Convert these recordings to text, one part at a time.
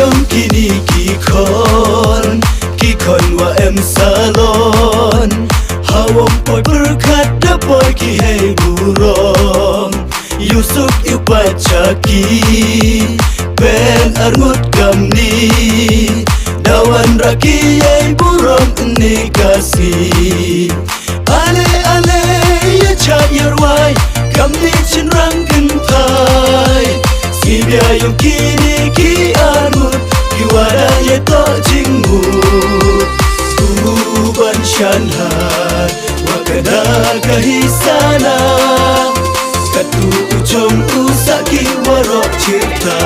yom kini kikon wa em salon hawam poi berkat da poi ki hei burong Yusuf ipacaki ben arngut kamni dawan raki yei burong ni kasih ale ya chat yarwai kamni chinrang kentai sibia yom kini ki arngut kiwara ye to jingmut tuban shanhat wakada kahisana katu ujung usaki warok cipta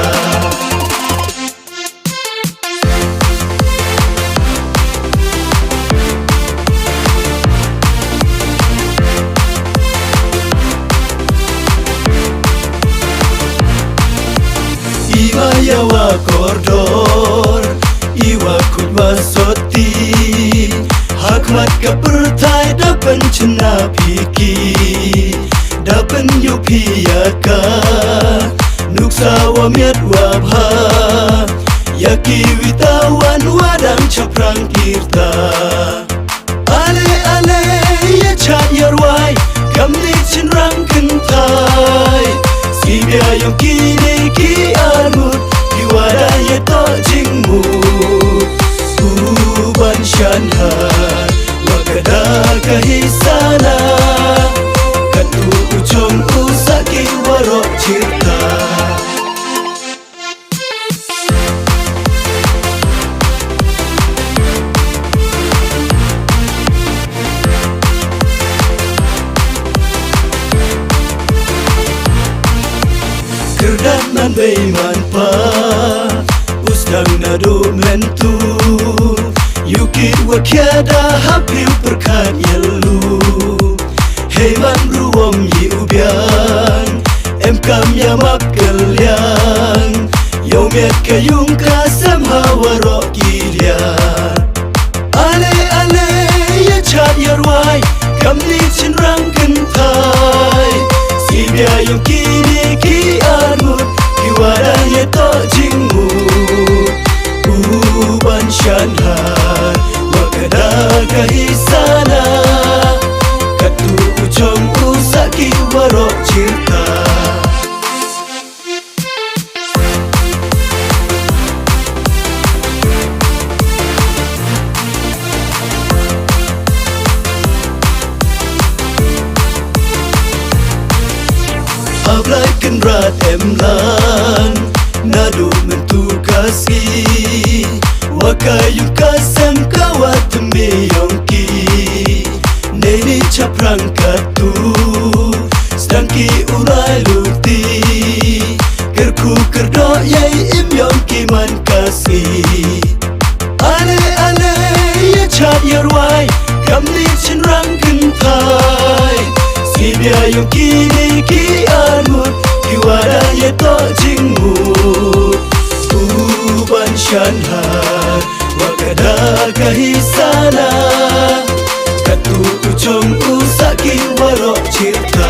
Iwa yawa kordor Iwa kutwa soti Hakmat kapertai dapan cena piki Dapan yupiyaka Nuksa wa miat wabha Yaki witawan wadang caprang kirta Ale ya chat yarwai Kamni cinrang kentai Sibia yang kini ki armut Kiwara ye to jingmut Uban shanhat Wakada kahisana Katu ujung usaki warok cipta Kerdanan beiman pa Usdang nado mentu Yukit wakiada hapiu perkat yelu Heiman ruom yi ubian Emkam yamak keliang Yomet kayung kasam hawarok gilian Ale ya chat yarwai Kamni cinrang kentai Sibia yung kini ki armut Kiwara ye to jingmut Uban shanhat Wakada kahisana Katu ujung usaki warok cipta Ablai kenrat emlan Nadu mentu kasih Wakayung kasem kawat meyongki Neni caprang katu Sedangki urai luti Kerku kerdo yei imyongki man kasih Ale ya chat yarwai Kamni cinrang kentai Sibia yung kini ki armut Kiwara ye to jingmut Uban shanhat Wakada kahisana Katu ujung usaki warok cipta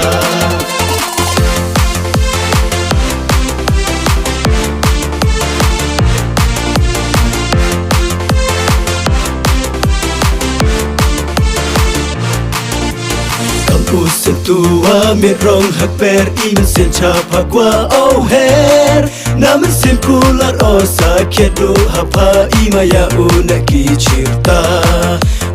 Sentua mirong hak per iman sen capa gua oher Namun sen kular o sakit do hapa imaya unaki cipta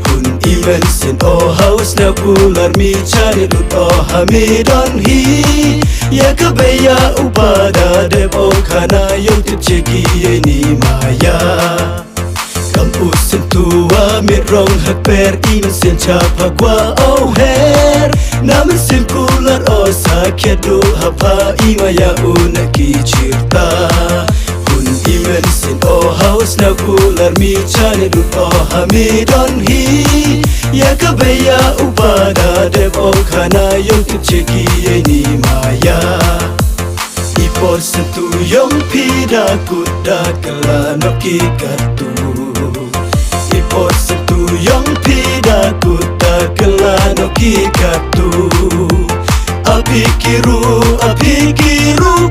Hun iman sen o haus na kular mi cari lut o hamidon hi Ya kebeya upada dep o kana yung tip ceki ni maya Kampus sentua mirong hak per iman sen capa gua oher Namun simkular o sakit do hapa imaya unaki cipta Hun iman sin o haus na kular mi cari lut o hamidon hi Ya kebeya upada dep o kana yung tip ceki ni maya Ipor sentu yung pida kuda kelano kikatu Ipor sentu yung pida kuda kelano kikatu Apikiru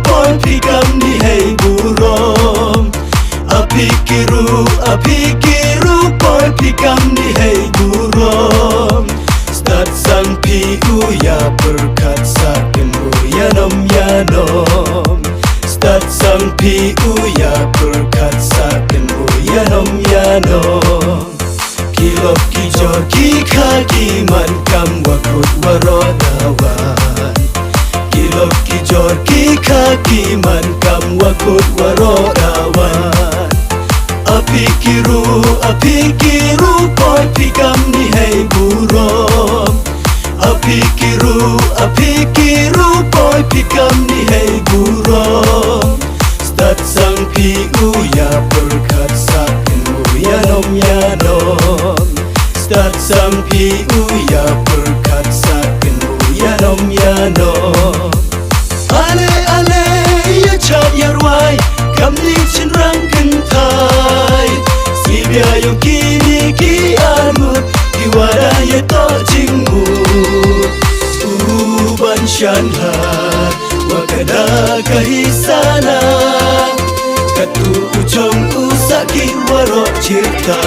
pon pikam ni hei burong Apikiru boy pikam ni hey burom Start sang piu ya berkat sakin yanom yanom Start sang piu ya berkat sakin yanom yanom Kilop kijor kikaki man kam wakut warodawan Kilop kijor kikaki man kam wakut warodawan Apikiru boy pikam ni hey burom Apikiru boy pikam ni hey burom Start sang piu ya berkat sakin yanom yanom Start sang piu ya berkat sakin yanom yanom Ale ya chap yarwai kam ni chin rang kan thai si bia yo kini ki anut ki wada ye to jingmut ban shan har wakada kahisana katu uchong usaki waro cipta